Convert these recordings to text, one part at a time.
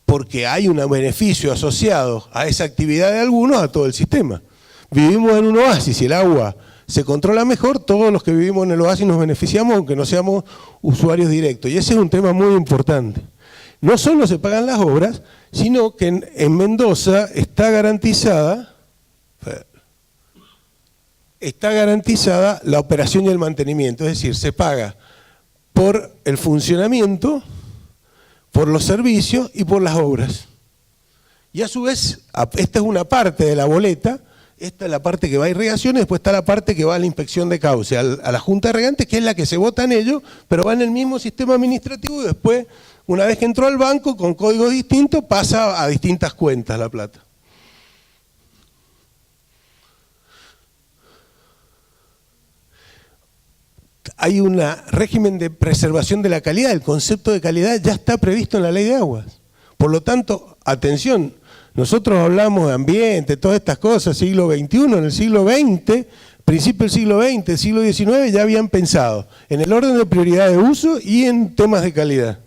porque hay un beneficio asociado a esa actividad de algunos a todo el sistema. Vivimos en un oasis y el agua se controla mejor, todos los que vivimos en el oasis nos beneficiamos aunque no seamos usuarios directos. Y ese es un tema muy importante. No solo se pagan las obras, sino que en Mendoza está garantizada la operación y el mantenimiento, es decir, se paga por el funcionamiento, por los servicios y por las obras. Y a su vez, esta es una parte de la boleta, esta es la parte que va a irrigación y después está la parte que va a la inspección de cauce, a la Junta de Regantes, que es la que se vota en ello, pero va en el mismo sistema administrativo y después, una vez que entró al banco, con códigos distintos, pasa a distintas cuentas la plata. Hay un régimen de preservación de la calidad, el concepto de calidad ya está previsto en la ley de aguas. Por lo tanto, atención, nosotros hablamos de ambiente, todas estas cosas, siglo XXI, en el siglo XX, principio del siglo XX, siglo XIX, ya habían pensado en el orden de prioridad de uso y en temas de calidad.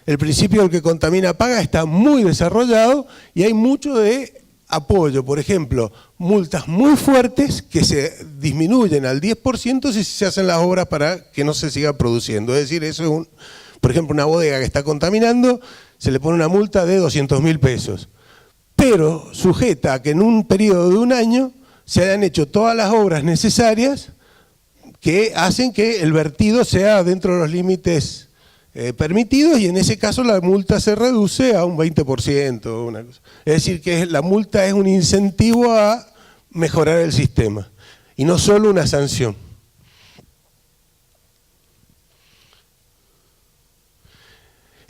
El principio del que contamina paga está muy desarrollado y hay mucho de apoyo. Por ejemplo, multas muy fuertes que se disminuyen al 10% si se hacen las obras para que no se siga produciendo. Es decir, eso es por ejemplo, una bodega que está contaminando, se le pone una multa de 200.000 pesos. Pero sujeta a que en un periodo de un año se hayan hecho todas las obras necesarias que hacen que el vertido sea dentro de los límites permitidos, y en ese caso la multa se reduce a un 20%. Una cosa. Es decir, que la multa es un incentivo a mejorar el sistema y no solo una sanción.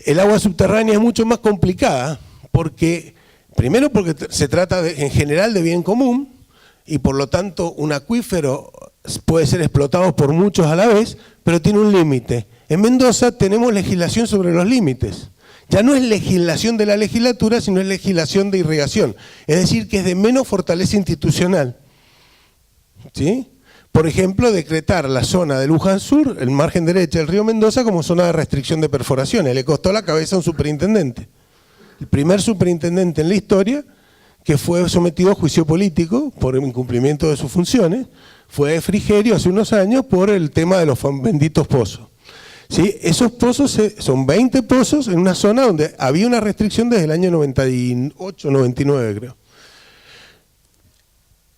El agua subterránea es mucho más complicada porque, primero porque se trata en general de bien común y por lo tanto un acuífero puede ser explotado por muchos a la vez, pero tiene un límite. En Mendoza tenemos legislación sobre los límites. Ya no es legislación de la legislatura, sino es legislación de irrigación. Es decir, que es de menos fortaleza institucional. ¿Sí? Por ejemplo, decretar la zona de Luján Sur, el margen derecha del río Mendoza, como zona de restricción de perforaciones. Le costó la cabeza a un superintendente. El primer superintendente en la historia que fue sometido a juicio político por incumplimiento de sus funciones fue Frigerio hace unos años por el tema de los benditos pozos. ¿Sí? Esos pozos son 20 pozos en una zona donde había una restricción desde el año 98, 99 creo.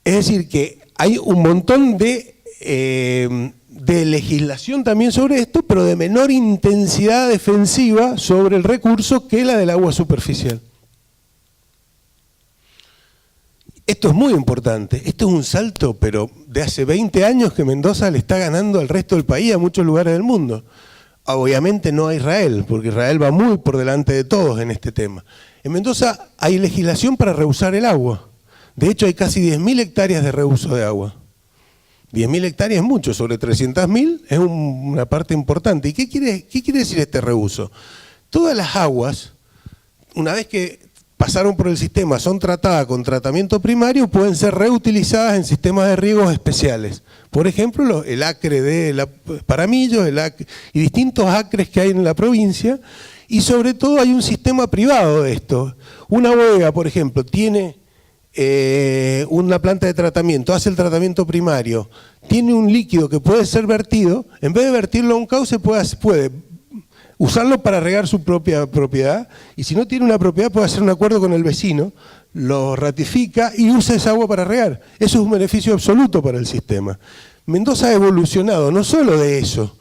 Es decir que hay un montón de legislación también sobre esto, pero de menor intensidad defensiva sobre el recurso que la del agua superficial. Esto es muy importante, esto es un salto, pero de hace 20 años que Mendoza le está ganando al resto del país, a muchos lugares del mundo. Obviamente no a Israel, porque Israel va muy por delante de todos en este tema. En Mendoza hay legislación para reusar el agua. De hecho hay casi 10.000 hectáreas de reuso de agua. 10.000 hectáreas es mucho, sobre 300.000 es una parte importante. ¿Y qué quiere decir este reuso? Todas las aguas, una vez que pasaron por el sistema, son tratadas con tratamiento primario, pueden ser reutilizadas en sistemas de riegos especiales. Por ejemplo, el acre de Paramillo y distintos acres que hay en la provincia, y sobre todo hay un sistema privado de esto. Una bodega, por ejemplo, tiene una planta de tratamiento, hace el tratamiento primario, tiene un líquido que puede ser vertido, en vez de vertirlo a un cauce puede usarlo para regar su propia propiedad, y si no tiene una propiedad puede hacer un acuerdo con el vecino, lo ratifica y usa esa agua para regar. Eso es un beneficio absoluto para el sistema. Mendoza ha evolucionado no solo de eso,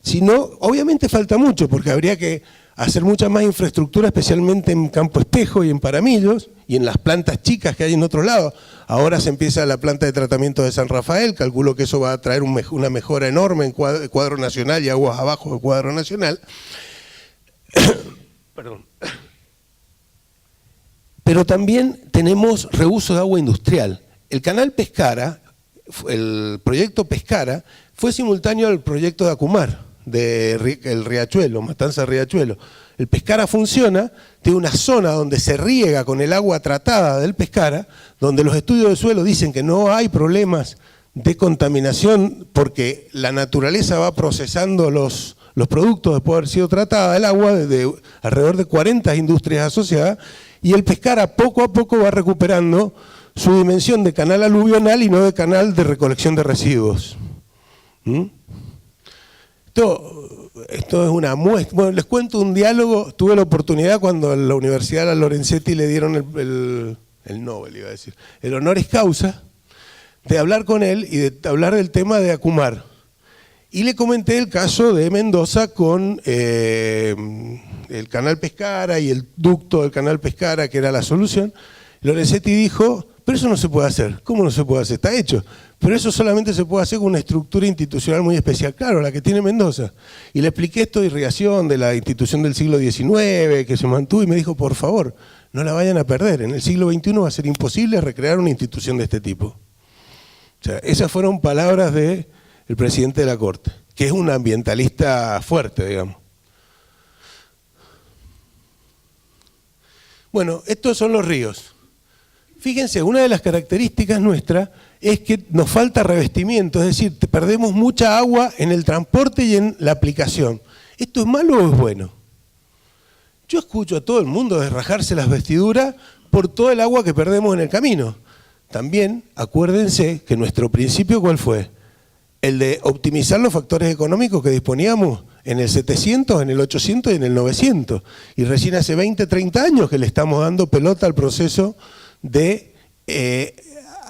sino, obviamente falta mucho, porque habría que hacer mucha más infraestructura, especialmente en Campo Espejo y en Paramillos, y en las plantas chicas que hay en otro lado. Ahora se empieza la planta de tratamiento de San Rafael, calculo que eso va a traer una mejora enorme en cuadro nacional y aguas abajo del cuadro nacional. Perdón. Pero también tenemos reuso de agua industrial. El canal Pescara, el proyecto Pescara, fue simultáneo al proyecto de Acumar, el Riachuelo, Matanza Riachuelo. El Pescara funciona, tiene una zona donde se riega con el agua tratada del Pescara, donde los estudios de suelo dicen que no hay problemas de contaminación porque la naturaleza va procesando los los productos después de haber sido tratada el agua de alrededor de 40 industrias asociadas, y el Pescara poco a poco va recuperando su dimensión de canal aluvional y no de canal de recolección de residuos. Esto es una muestra. Bueno, les cuento un diálogo. Tuve la oportunidad cuando en la Universidad de la Lorenzetti le dieron el Nobel, iba a decir, el honoris causa, de hablar con él y de hablar del tema de Acumar. Y le comenté el caso de Mendoza con el canal Pescara y el ducto del canal Pescara, que era la solución. Lorenzetti dijo, pero eso no se puede hacer. ¿Cómo no se puede hacer? Está hecho. Pero eso solamente se puede hacer con una estructura institucional muy especial. Claro, la que tiene Mendoza. Y le expliqué esto de irrigación, de la institución del siglo XIX, que se mantuvo, y me dijo, por favor, no la vayan a perder. En el siglo XXI va a ser imposible recrear una institución de este tipo. O sea, esas fueron palabras del presidente de la Corte, que es un ambientalista fuerte, digamos. Bueno, estos son los ríos. Fíjense, una de las características nuestras es que nos falta revestimiento, es decir, perdemos mucha agua en el transporte y en la aplicación. ¿Esto es malo o es bueno? Yo escucho a todo el mundo desrajarse las vestiduras por todo el agua que perdemos en el camino. También acuérdense que nuestro principio, ¿cuál fue? El de optimizar los factores económicos que disponíamos en el 700, en el 800 y en el 900. Y recién hace 20, 30 años que le estamos dando pelota al proceso de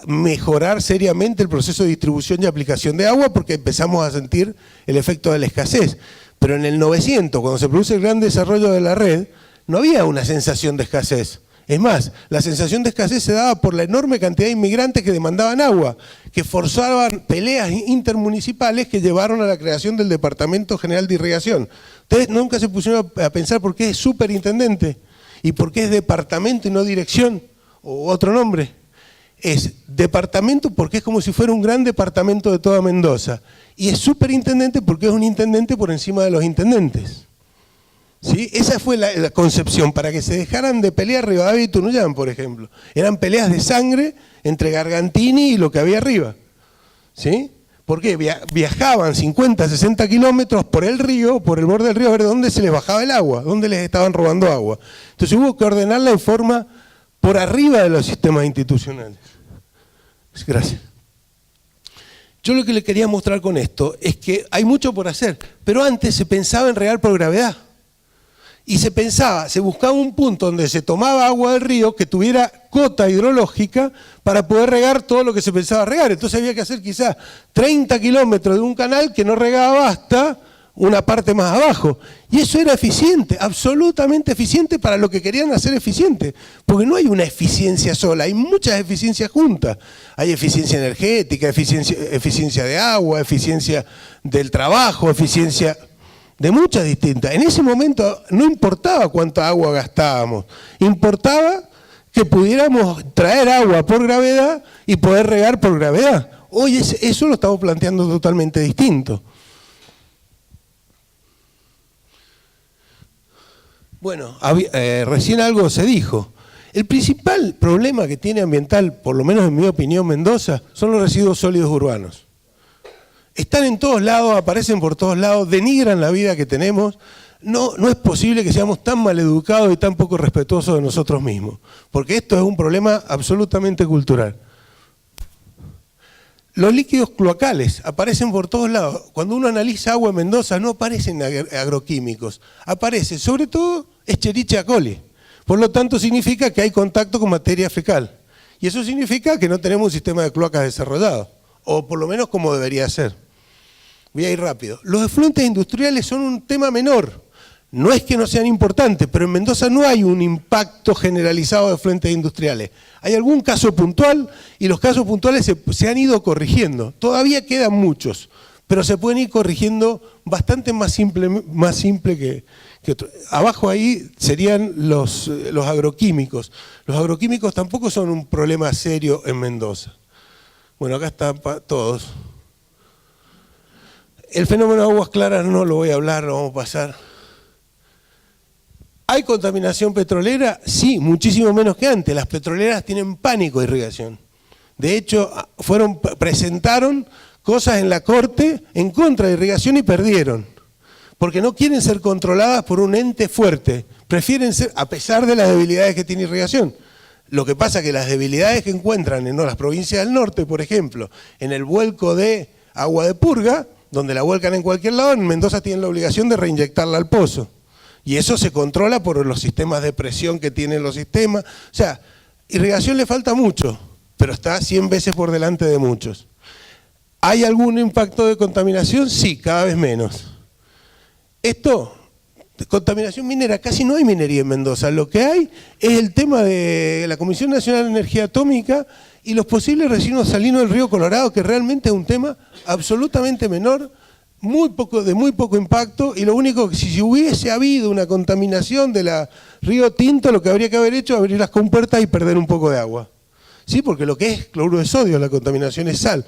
mejorar seriamente el proceso de distribución y aplicación de agua, porque empezamos a sentir el efecto de la escasez. Pero en el 900, cuando se produce el gran desarrollo de la red, no había una sensación de escasez. Es más, la sensación de escasez se daba por la enorme cantidad de inmigrantes que demandaban agua, que forzaban peleas intermunicipales que llevaron a la creación del Departamento General de Irrigación. Ustedes nunca se pusieron a pensar por qué es superintendente y por qué es departamento y no dirección o otro nombre. Es departamento porque es como si fuera un gran departamento de toda Mendoza, y es superintendente porque es un intendente por encima de los intendentes. ¿Sí? Esa fue la concepción, para que se dejaran de pelear Rivadavia y Tunuyán, por ejemplo. Eran peleas de sangre entre Gargantini y lo que había arriba. ¿Sí? Porque viajaban 50, 60 kilómetros por el río, por el borde del río, a ver dónde se les bajaba el agua, dónde les estaban robando agua. Entonces hubo que ordenarla en forma por arriba de los sistemas institucionales. Gracias. Yo lo que le quería mostrar con esto es que hay mucho por hacer, pero antes se pensaba en regar por gravedad. Y se buscaba un punto donde se tomaba agua del río que tuviera cota hidrológica para poder regar todo lo que se pensaba regar. Entonces había que hacer quizás 30 kilómetros de un canal que no regaba hasta una parte más abajo. Y eso era eficiente, absolutamente eficiente para lo que querían hacer eficiente. Porque no hay una eficiencia sola, hay muchas eficiencias juntas. Hay eficiencia energética, eficiencia de agua, eficiencia del trabajo, eficiencia de muchas distintas. En ese momento no importaba cuánta agua gastábamos, importaba que pudiéramos traer agua por gravedad y poder regar por gravedad. Hoy eso lo estamos planteando totalmente distinto. Bueno, recién algo se dijo. El principal problema que tiene ambiental, por lo menos en mi opinión, Mendoza, son los residuos sólidos urbanos. Están en todos lados, aparecen por todos lados, denigran la vida que tenemos. No es posible que seamos tan maleducados y tan poco respetuosos de nosotros mismos, porque esto es un problema absolutamente cultural. Los líquidos cloacales aparecen por todos lados. Cuando uno analiza agua en Mendoza no aparecen agroquímicos, aparece sobre todo Escherichia coli. Por lo tanto significa que hay contacto con materia fecal. Y eso significa que no tenemos un sistema de cloacas desarrollado, o por lo menos como debería ser. Voy a ir rápido. Los efluentes industriales son un tema menor. No es que no sean importantes, pero en Mendoza no hay un impacto generalizado de efluentes industriales. Hay algún caso puntual y los casos puntuales se han ido corrigiendo. Todavía quedan muchos, pero se pueden ir corrigiendo bastante más simple que otro. Abajo ahí serían los agroquímicos. Los agroquímicos tampoco son un problema serio en Mendoza. Bueno, acá están todos. El fenómeno de aguas claras no lo voy a hablar, lo vamos a pasar. ¿Hay contaminación petrolera? Sí, muchísimo menos que antes. Las petroleras tienen pánico de irrigación. De hecho, presentaron cosas en la Corte en contra de irrigación y perdieron. porque no quieren ser controladas por un ente fuerte, prefieren ser, a pesar de las debilidades que tiene irrigación. Lo que pasa es que las debilidades que encuentran en las provincias del norte, por ejemplo, en el vuelco de agua de purga, donde la vuelcan en cualquier lado, en Mendoza tienen la obligación de reinyectarla al pozo. Y eso se controla por los sistemas de presión que tienen los sistemas. O sea, irrigación le falta mucho, pero está 100 veces por delante de muchos. ¿Hay algún impacto de contaminación? Sí, cada vez menos. Esto, contaminación minera, casi no hay minería en Mendoza. Lo que hay es el tema de la Comisión Nacional de Energía Atómica y los posibles residuos salinos del río Colorado, que realmente es un tema absolutamente menor, de muy poco impacto, y lo único que si hubiese habido una contaminación de la Río Tinto, lo que habría que haber hecho es abrir las compuertas y perder un poco de agua. ¿Sí? Porque lo que es cloruro de sodio, la contaminación es sal.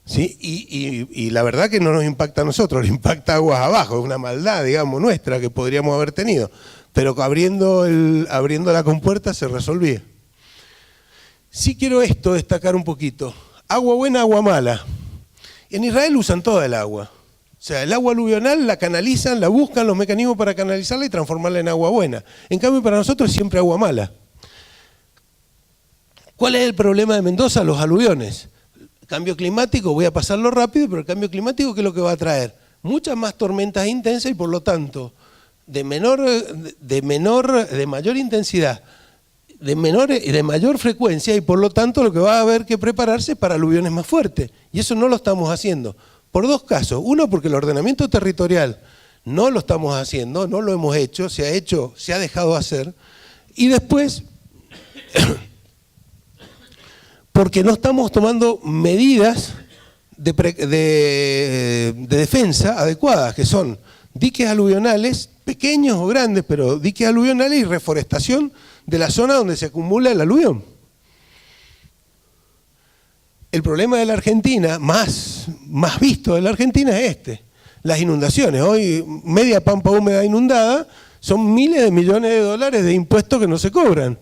¿Sí? Y la verdad que no nos impacta a nosotros, le impacta aguas abajo, es una maldad, digamos, nuestra que podríamos haber tenido. Pero abriendo la compuerta se resolvía. Sí quiero destacar un poquito. Agua buena, agua mala. En Israel usan toda el agua. O sea, el agua aluvional la canalizan, la buscan los mecanismos para canalizarla y transformarla en agua buena. En cambio, para nosotros es siempre agua mala. ¿Cuál es el problema de Mendoza? Los aluviones. Cambio climático, voy a pasarlo rápido, pero el cambio climático, ¿qué es lo que va a traer? Muchas más tormentas intensas y por lo tanto, de mayor intensidad, de mayor frecuencia, y por lo tanto lo que va a haber que prepararse es para aluviones más fuertes. Y eso no lo estamos haciendo. Por dos casos. Uno, porque el ordenamiento territorial no lo estamos haciendo, no lo hemos hecho, se ha dejado hacer. Y después, porque no estamos tomando medidas de defensa adecuadas, que son diques aluvionales, pequeños o grandes, pero diques aluvionales y reforestación de la zona donde se acumula el aluvión. El problema de la Argentina, más visto de la Argentina, es las inundaciones. Hoy media pampa húmeda inundada son miles de millones de dólares de impuestos que no se cobran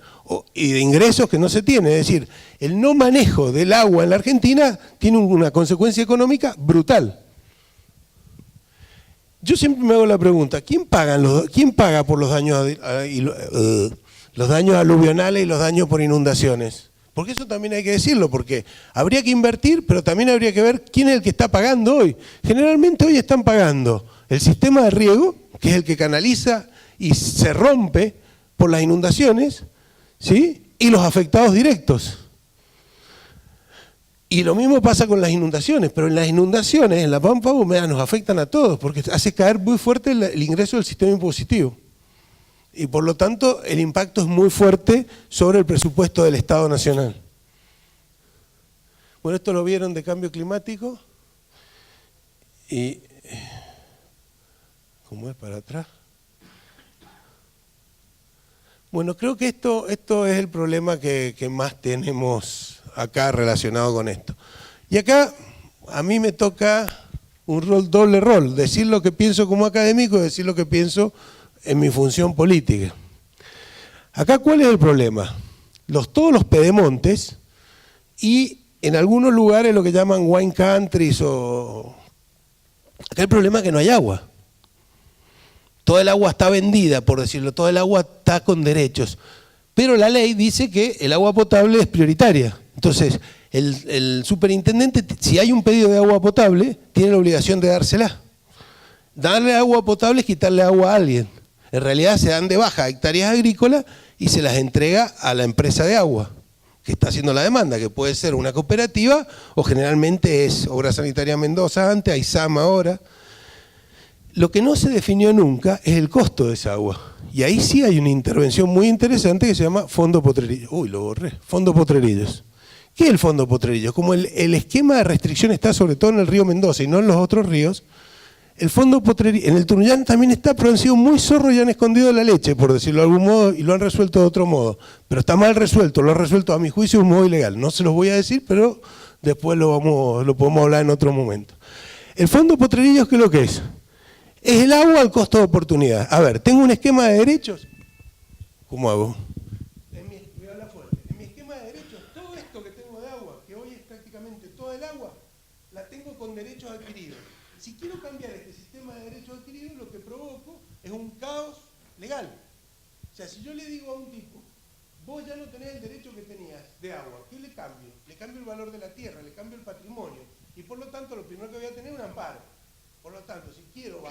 y de ingresos que no se tienen. Es decir, el no manejo del agua en la Argentina tiene una consecuencia económica brutal. Yo siempre me hago la pregunta, ¿quién paga por los daños aluvionales y los daños por inundaciones? Porque eso también hay que decirlo, porque habría que invertir, pero también habría que ver quién es el que está pagando hoy. Generalmente hoy están pagando el sistema de riego, que es el que canaliza y se rompe por las inundaciones, ¿sí? Y los afectados directos. Y lo mismo pasa con las inundaciones, pero en las inundaciones, en la pampa húmeda, nos afectan a todos, porque hace caer muy fuerte el ingreso del sistema impositivo. Y por lo tanto, el impacto es muy fuerte sobre el presupuesto del Estado Nacional. Bueno, esto lo vieron de cambio climático. Y, ¿cómo es para atrás? Bueno, creo que esto es el problema que más tenemos acá relacionado con esto. Y acá a mí me toca un doble rol, decir lo que pienso como académico y decir lo que pienso en mi función política. Acá, ¿cuál es el problema? Todos los pedemontes y en algunos lugares lo que llaman wine countries acá el problema es que no hay agua. Toda el agua está vendida, por decirlo, toda el agua está con derechos. Pero la ley dice que el agua potable es prioritaria. Entonces, el superintendente, si hay un pedido de agua potable, tiene la obligación de dársela. Darle agua potable es quitarle agua a alguien. En realidad se dan de baja hectáreas agrícolas y se las entrega a la empresa de agua que está haciendo la demanda, que puede ser una cooperativa o generalmente es Obra Sanitaria Mendoza antes, AISAM ahora. Lo que no se definió nunca es el costo de esa agua. Y ahí sí hay una intervención muy interesante que se llama Fondo Potrerillos. Uy, lo borré. Fondo Potrerillos. ¿Qué es el Fondo Potrerillos? Como el esquema de restricción está sobre todo en el río Mendoza y no en los otros ríos, el Fondo Potrerillos, en el Tunuyán también está, pero han sido muy zorros y han escondido la leche, por decirlo de algún modo, y lo han resuelto de otro modo. Pero está mal resuelto, lo han resuelto a mi juicio de un modo ilegal. No se los voy a decir, pero después lo podemos hablar en otro momento. El Fondo Potrerillos, ¿qué es lo que es? Es el agua al costo de oportunidad. A ver, tengo un esquema de derechos. ¿Cómo hago? Voy a hablar fuerte. En mi esquema de derechos, todo esto que tengo de agua, que hoy es prácticamente toda el agua, la tengo con derechos adquiridos. Si quiero cambiar este sistema de derechos adquiridos, lo que es un caos legal. O sea, si yo le digo a un tipo, vos ya no tenés el derecho que tenías de agua, ¿qué le cambio? Le cambio el valor de la tierra, le cambio el patrimonio, y por lo tanto lo primero que voy a tener es un amparo. Por lo tanto, si quiero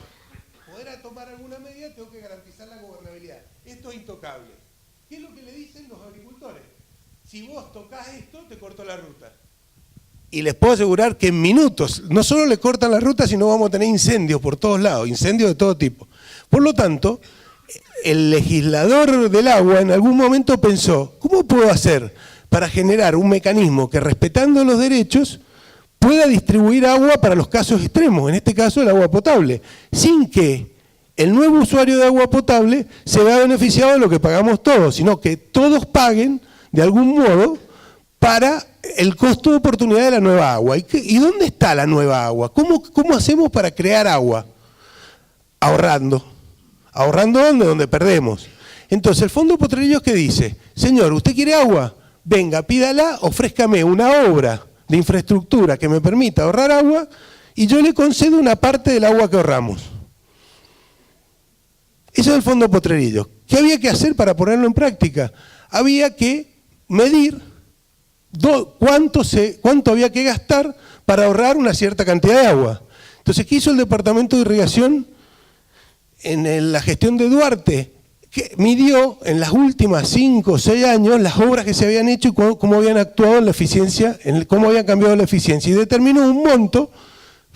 poder tomar alguna medida, tengo que garantizar la gobernabilidad. Esto es intocable. ¿Qué es lo que le dicen los agricultores? Si vos tocas esto, te corto la ruta. Y les puedo asegurar que en minutos, no solo le cortan la ruta, sino vamos a tener incendios por todos lados, incendios de todo tipo. Por lo tanto, el legislador del agua en algún momento pensó, ¿cómo puedo hacer para generar un mecanismo que, respetando los derechos, pueda distribuir agua para los casos extremos, en este caso el agua potable, sin que el nuevo usuario de agua potable se vea beneficiado de lo que pagamos todos, sino que todos paguen de algún modo para el costo de oportunidad de la nueva agua? ¿Y dónde está la nueva agua? ¿Cómo hacemos para crear agua? Ahorrando. ¿Ahorrando dónde? Donde perdemos. Entonces el Fondo Potrerillos, ¿qué dice? Señor, ¿usted quiere agua? Venga, pídala, ofrézcame una obra de infraestructura que me permita ahorrar agua y yo le concedo una parte del agua que ahorramos. Eso es el Fondo Potrerillos. ¿Qué había que hacer para ponerlo en práctica? Había que medir cuánto había que gastar para ahorrar una cierta cantidad de agua. Entonces, ¿qué hizo el Departamento de Irrigación en la gestión de Duarte? Que midió en las últimas 5 o 6 años las obras que se habían hecho y cómo habían actuado en la eficiencia, cómo habían cambiado la eficiencia, y determinó un monto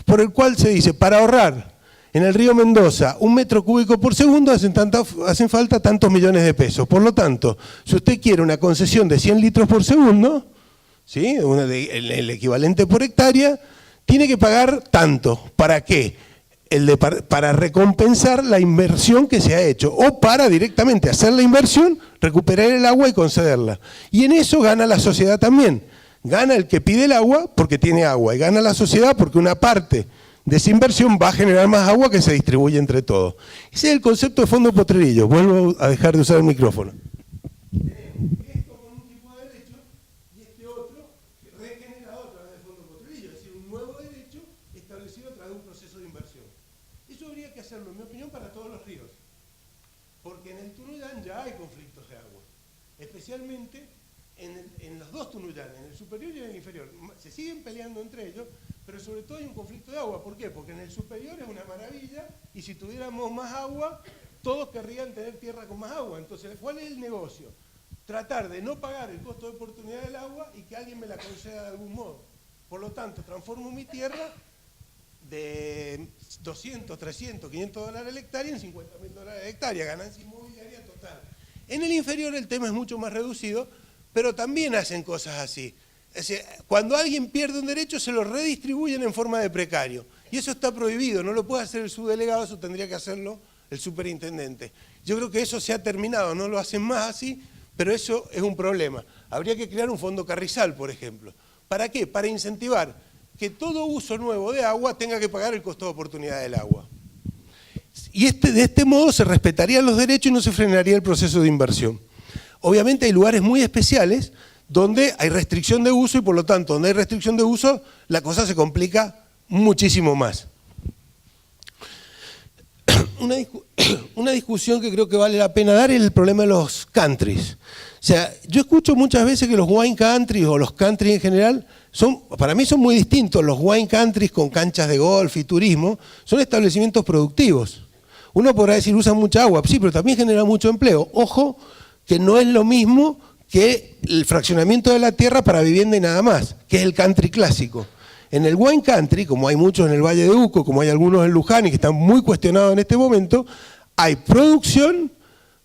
por el cual se dice, para ahorrar en el río Mendoza 1 metro cúbico por segundo hacen falta tantos millones de pesos. Por lo tanto, si usted quiere una concesión de 100 litros por segundo, ¿sí? El equivalente por hectárea, tiene que pagar tanto. ¿Para qué? Para recompensar la inversión que se ha hecho, o para directamente hacer la inversión, recuperar el agua y concederla. Y en eso gana la sociedad también. Gana el que pide el agua porque tiene agua, y gana la sociedad porque una parte de esa inversión va a generar más agua que se distribuye entre todos. Ese es el concepto de Fondo Potrerillos. Vuelvo a dejar de usar el micrófono. Esto con un tipo de derecho y este otro regenerado a través del Fondo Potrerillos, es decir, un nuevo derecho establecido a través de un proceso de inversión. Eso habría que hacerlo, en mi opinión, para todos los ríos, porque en el Tunuyán ya hay conflictos de agua, especialmente en los dos Tunuyán, en el superior y en el inferior. Se siguen peleando entre ellos, pero sobre todo hay un conflicto de agua. ¿Por qué? Porque en el superior es una maravilla y si tuviéramos más agua, todos querrían tener tierra con más agua. Entonces, ¿cuál es el negocio? Tratar de no pagar el costo de oportunidad del agua y que alguien me la conceda de algún modo. Por lo tanto, transformo mi tierra de 200, 300, 500 dólares la hectárea en 50.000 dólares la hectárea, ganancia inmobiliaria total. En el inferior el tema es mucho más reducido, pero también hacen cosas así. Es decir, cuando alguien pierde un derecho se lo redistribuyen en forma de precario. Y eso está prohibido, no lo puede hacer el subdelegado, eso tendría que hacerlo el superintendente. Yo creo que eso se ha terminado, no lo hacen más así, pero eso es un problema. Habría que crear un fondo Carrizal, por ejemplo. ¿Para qué? Para incentivar que todo uso nuevo de agua tenga que pagar el costo de oportunidad del agua. Y de este modo se respetarían los derechos y no se frenaría el proceso de inversión. Obviamente hay lugares muy especiales donde hay restricción de uso y por lo tanto, donde hay restricción de uso, la cosa se complica muchísimo más. Una discusión que creo que vale la pena dar es el problema de los countries. O sea, yo escucho muchas veces que los wine countries o los countries en general, para mí son muy distintos. Los wine countries con canchas de golf y turismo son establecimientos productivos. Uno podrá decir, usan mucha agua, sí, pero también genera mucho empleo. Ojo, que no es lo mismo que el fraccionamiento de la tierra para vivienda y nada más, que es el country clásico. En el wine country, como hay muchos en el Valle de Uco, como hay algunos en Luján y que están muy cuestionados en este momento, hay producción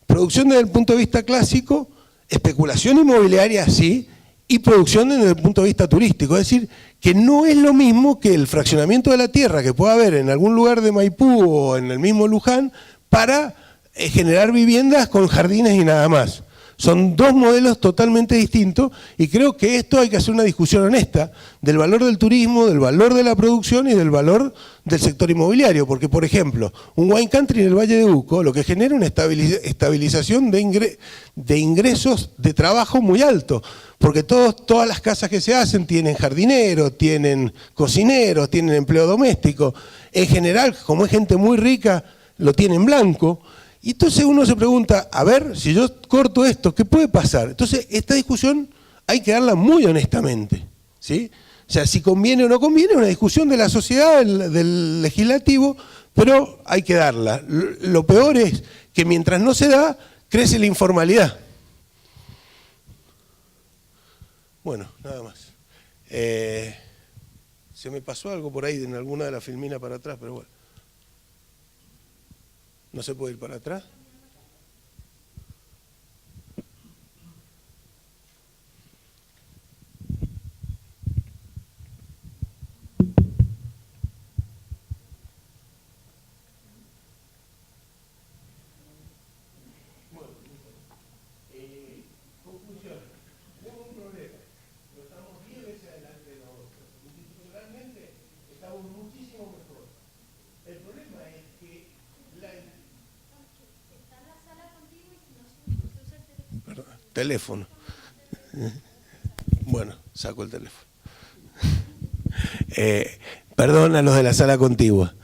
desde el punto de vista clásico, especulación inmobiliaria sí, y producción desde el punto de vista turístico. Es decir, que no es lo mismo que el fraccionamiento de la tierra que pueda haber en algún lugar de Maipú o en el mismo Luján para generar viviendas con jardines y nada más. Son dos modelos totalmente distintos y creo que esto hay que hacer una discusión honesta del valor del turismo, del valor de la producción y del valor del sector inmobiliario. Porque, por ejemplo, un wine country en el Valle de Uco lo que genera una estabilización de ingresos de trabajo muy alto. Porque todas las casas que se hacen tienen jardineros, tienen cocineros, tienen empleo doméstico. En general, como es gente muy rica, lo tiene en blanco. Y entonces uno se pregunta, a ver, si yo corto esto, ¿qué puede pasar? Entonces, esta discusión hay que darla muy honestamente, ¿sí? O sea, si conviene o no conviene, es una discusión de la sociedad, del legislativo, pero hay que darla. Lo peor es que mientras no se da, crece la informalidad. Bueno, nada más. Se me pasó algo por ahí en alguna de las filminas para atrás, pero bueno. ¿No se puede ir para atrás? Conclusión. Tenemos un problema. No estamos 10 veces adelante de nosotros. Institucionalmente estamos muchísimo mejor. El problema es que está en la sala contigo y si no se usa el teléfono. Perdón, teléfono. Bueno, saco el teléfono. Perdón a los de la sala contigua.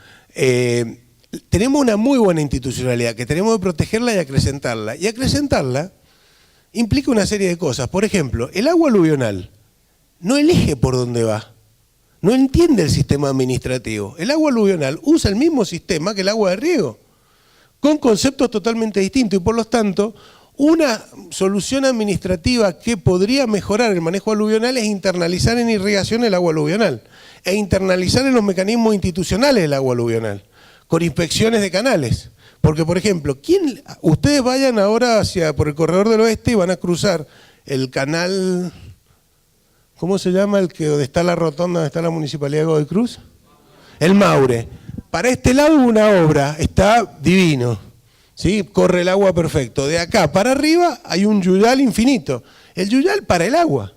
Tenemos una muy buena institucionalidad que tenemos que protegerla y acrecentarla. Y acrecentarla implica una serie de cosas. Por ejemplo, el agua aluvional no elige por dónde va. No entiende el sistema administrativo. El agua aluvional usa el mismo sistema que el agua de riego, con conceptos totalmente distintos y por lo tanto una solución administrativa que podría mejorar el manejo aluvional es internalizar en irrigación el agua aluvional e internalizar en los mecanismos institucionales el agua aluvional, con inspecciones de canales. Porque, por ejemplo, ustedes vayan ahora por el corredor del oeste y van a cruzar el canal, ¿cómo se llama? El que donde está la rotonda, donde está la Municipalidad de Godoy Cruz. El Maure. Para este lado una obra, está divino, ¿sí? Corre el agua perfecto. De acá para arriba hay un yuyal infinito. El yuyal para el agua.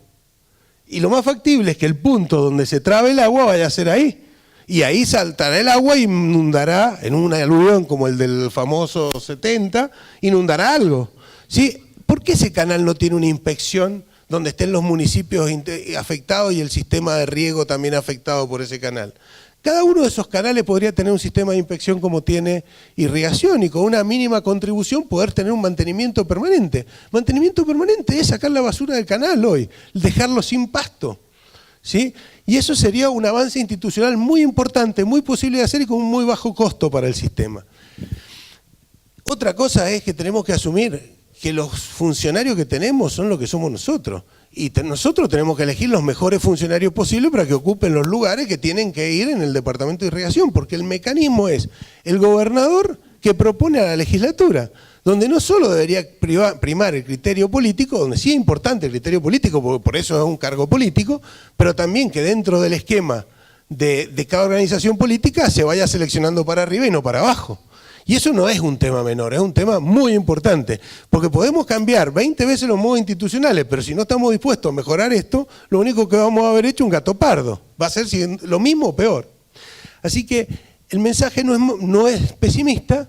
Y lo más factible es que el punto donde se trabe el agua vaya a ser ahí. Y ahí saltará el agua y inundará, en un aluvión como el del famoso 70, inundará algo, ¿sí? ¿Por qué ese canal no tiene una inspección donde estén los municipios afectados y el sistema de riego también afectado por ese canal? Cada uno de esos canales podría tener un sistema de inspección como tiene irrigación y con una mínima contribución poder tener un mantenimiento permanente. Mantenimiento permanente es sacar la basura del canal hoy, dejarlo sin pasto, ¿sí? Y eso sería un avance institucional muy importante, muy posible de hacer y con un muy bajo costo para el sistema. Otra cosa es que tenemos que asumir que los funcionarios que tenemos son lo que somos nosotros. Y nosotros tenemos que elegir los mejores funcionarios posibles para que ocupen los lugares que tienen que ir en el Departamento de Irrigación, porque el mecanismo es el gobernador que propone a la legislatura, donde no solo debería primar el criterio político, donde sí es importante el criterio político, porque por eso es un cargo político, pero también que dentro del esquema de cada organización política se vaya seleccionando para arriba y no para abajo. Y eso no es un tema menor, es un tema muy importante, porque podemos cambiar 20 veces los modos institucionales, pero si no estamos dispuestos a mejorar esto, lo único que vamos a haber hecho es un gato pardo, va a ser lo mismo o peor. Así que el mensaje no es pesimista,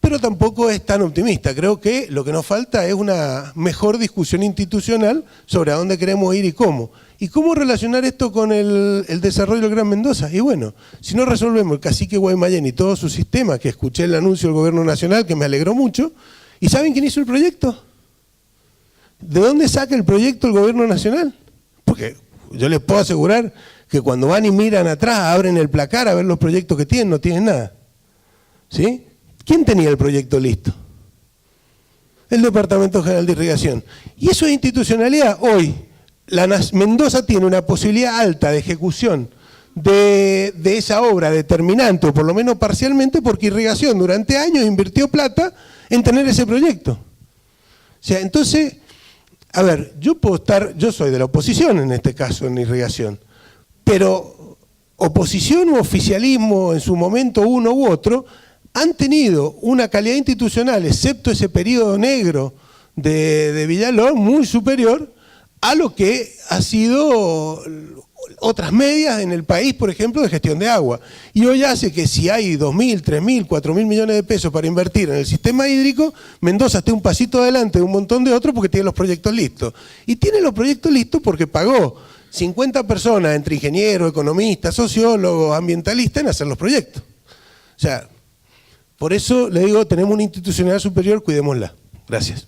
pero tampoco es tan optimista. Creo que lo que nos falta es una mejor discusión institucional sobre a dónde queremos ir y cómo. ¿Y cómo relacionar esto con el desarrollo del Gran Mendoza? Y bueno, si no resolvemos el cacique Guaymallén y todo su sistema, que escuché el anuncio del gobierno nacional, que me alegró mucho, ¿y saben quién hizo el proyecto? ¿De dónde saca el proyecto el gobierno nacional? Porque yo les puedo asegurar que cuando van y miran atrás, abren el placar a ver los proyectos que tienen, no tienen nada. ¿Sí? ¿Quién tenía el proyecto listo? El Departamento General de Irrigación. Y eso es institucionalidad. Hoy, Mendoza tiene una posibilidad alta de ejecución de esa obra determinante, o por lo menos parcialmente, porque Irrigación durante años invirtió plata en tener ese proyecto. O sea, entonces, a ver, yo soy de la oposición en este caso en Irrigación, pero oposición u oficialismo en su momento uno u otro, han tenido una calidad institucional, excepto ese periodo negro de Villalón, muy superior a lo que ha sido otras medias en el país, por ejemplo, de gestión de agua. Y hoy hace que si hay 2.000, 3.000, 4.000 millones de pesos para invertir en el sistema hídrico, Mendoza esté un pasito adelante de un montón de otros porque tiene los proyectos listos. Y tiene los proyectos listos porque pagó 50 personas entre ingenieros, economistas, sociólogos, ambientalistas en hacer los proyectos. O sea, Por eso le digo, tenemos una institucionalidad superior, cuidémosla. Gracias.